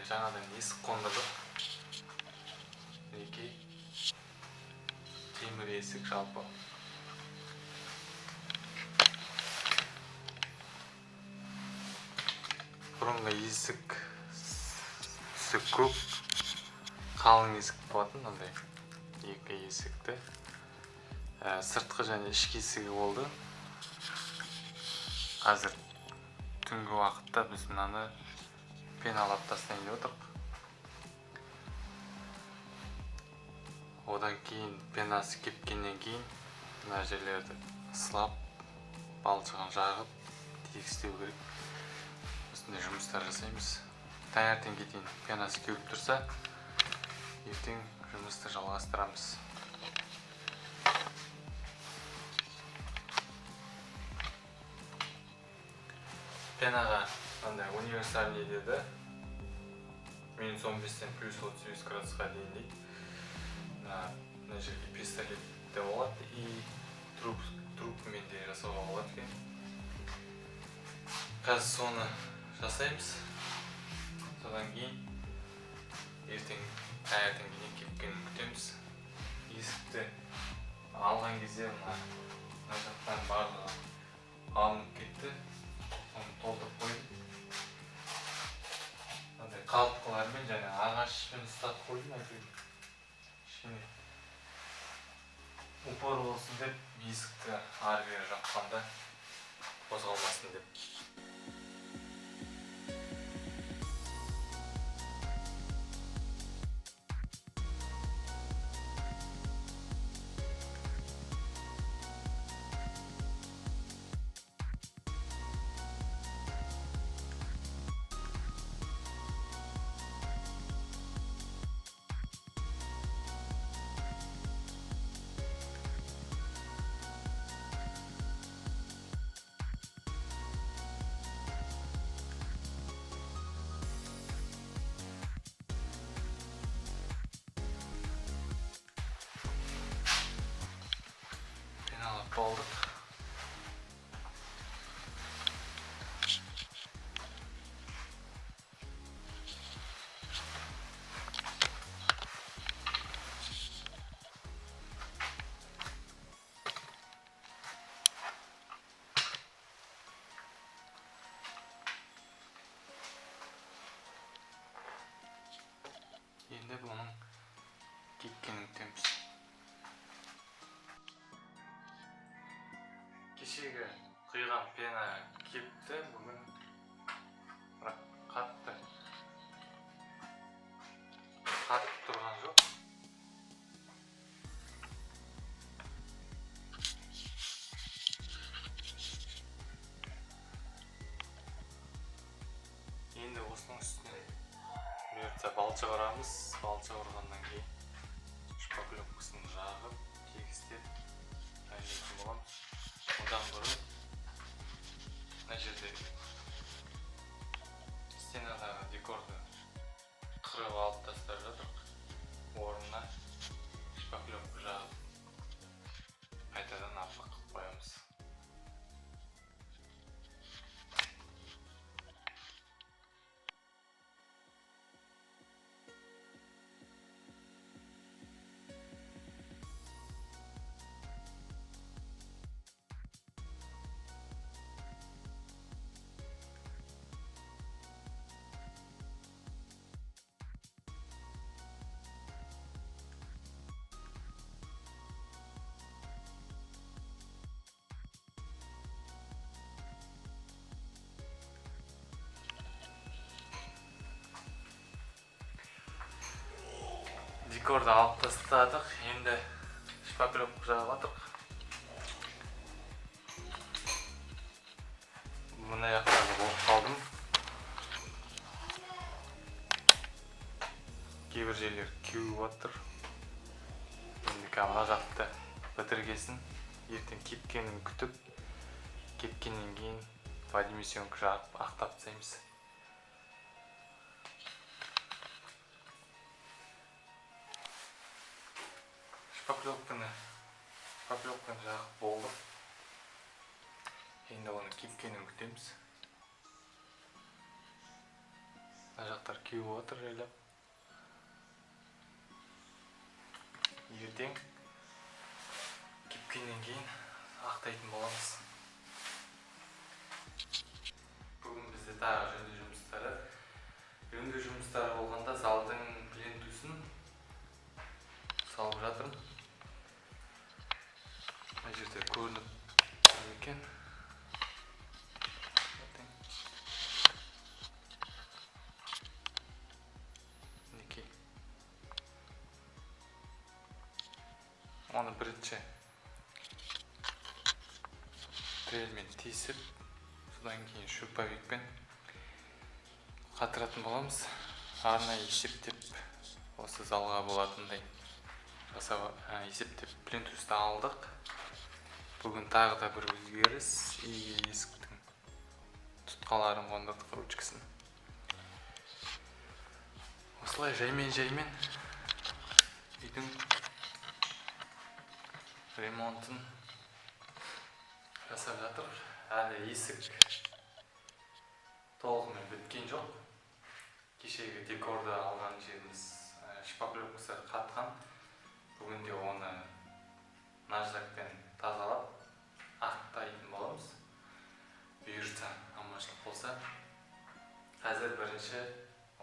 жаңадан есік қондырдық. Мінекей темір есік жалпы. Бұрынғы есік түсі көп, қалың есік болатын, андай екі есікті. Сыртқы және ішкі есігі болды. Қазір түнгі уақытта біз мынаны пеналап тастайын деп отырмық. Одан кейін пенасы кепкеннен кейін мына жерлерді ысылап, балшығын жағып, тегістеу керек. Осындай жұмыстар жасаймыз. Таңертеңге дейін пенасы кеуіп тұрса, ертең жұмысты жалғастырамыз. Пенаға мынандай универсальный деді. Минус 15-тен плюс 35 градусқа дейін дейді. Мына жерге пистолет те болады и трубкамен де жасауға болады екен. Қазір соны жасаймыз. Содан кейін таңертеңге кепкенін күтеміз. Есікті алған кезде мына жақтан барлығы алынып кетті. Оны толтырып қойдым. Мынандай қалтқылармен және ағашпен ұстатып қойдым. Кішкене упор болсын деп, есікті ары бері жапқанда қозғалмасын деп. Болдық. Енді бұның кепкенін күтеміз. Кешегі құйған пена кепті, бүгін бірақ қатты тұрған жоқ. Енді осының үстіне бұйыртса балшық ұрамыз. Балшық ұрғаннан кейін шпаклевкасын жағып, тегістеп дайындайтын боламыз. Одан бұрын мына жерде стенадағы декорды қырып алып тастап жатырмық. Орнына шпаклевка жағып қайтадан аппақ қылып қоямыз. Декорды алып тастадық, енді шпаклевка жағып жатырмық. Мына жақтағы болып қалдым. Кейбір жерлер кеуіп жатыр. Енді мына жақты бітіргесін, ертең кепкенін күтіп, кепкеннен кейін подмесенка жағып ақтап тастаймыз. Шпаклевканы жағып болды. Енді оны кепкенін күтеміз. мына жақтар кеуіп отыр жайлап. Ертең кепкеннен кейін ақтайтын боламыз. Бүгін бізде тағы жөндеу жұмыстары. Жөндеу жұмыстары болғанда залдың плинтусын салып жатырмын. Мына жерде көрініп тұр екен. Мінекей. Оны бірінші дрельмен тесіп, содан кейін шурповикпен қатыратын боламыз. Арнайы есептеп, осы залға болатындай есептеп плинтусты алдық. Бүгін тағы да бір өзгеріс, есіктің тұтқаларын қондырдық, ручкасын. Осылай жаймен үйдің ремонтын жасап жатыр. Әлі есік толығымен біткен жоқ. Кешегі декорды алған жеріміз шпаклевкасы қатқан. Бүгін де оны наждакпен тазалап ақтайтын боламыз. Бұйыртса аманшылық болса. Қазір бірінші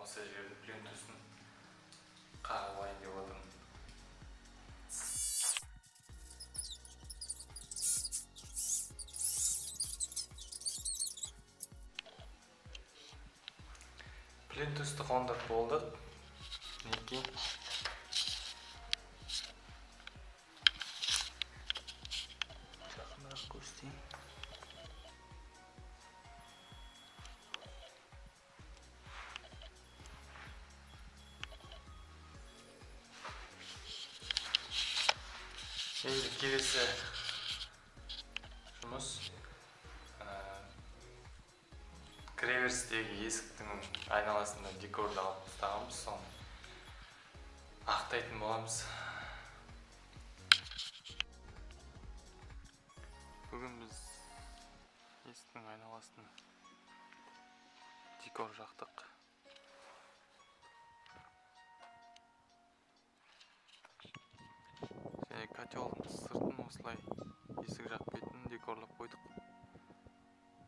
осы жердің плинтусын қағып алайын деп отырмын. Плинтусты қондырып болдық. Мінекей. Жақынырақ көрсетейін. Енді келесі жұмыс кіреберістегі есіктің айналасында декорды алып тастағанбыз, соны ақтайтын боламыз. Бүгін біз есіктің айналасын декор жақтық. Және котелдың сыртын осылай есік жақ бетін декорлап қойдық.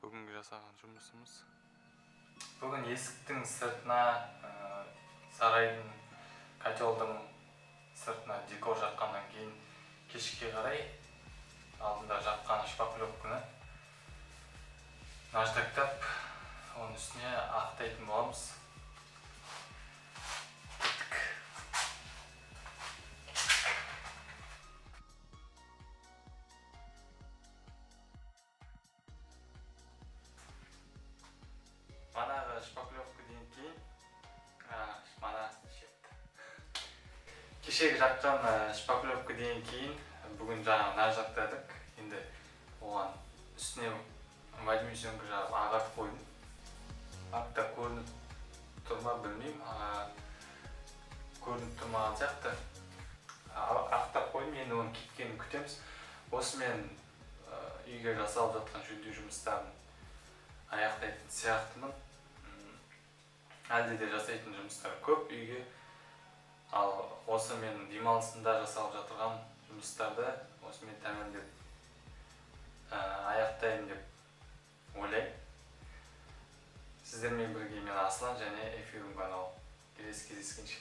Бүгінгі жасаған жұмысымыз. Бүгін есіктің сыртына, сарайдың, котелдың сыртына декор жаққаннан кейін кешке қарай алдында жаққан шпаклевканы наждактап, оның үстіне ақтайтын боламыз. Манағы шпаклевкаден кейін, кешегі жаққан шпаклевкаден кейін бүгін жаңағы наждактадық. Енді оған үстіне вадимусенкі жағып ағартып қойдым. Артта көрініп тұрма білмеймін, көрініп тұрмаған сияқты ақтап қойдым. Енді оның кепкенін күтеміз. Осымен үйге жасалып жатқан жөндеу жұмыстарын аяқтайтын сияқтымын. Әлде де жасайтын жұмыстар көп үйге. Ал осы мен демалысында жасалып жатырған жұмыстарды осымен тәмамдап аяқтайын деп ойлаймын. Сіздермен бірге мен Аслан және Эфирум каналы. Келесі кездескенше.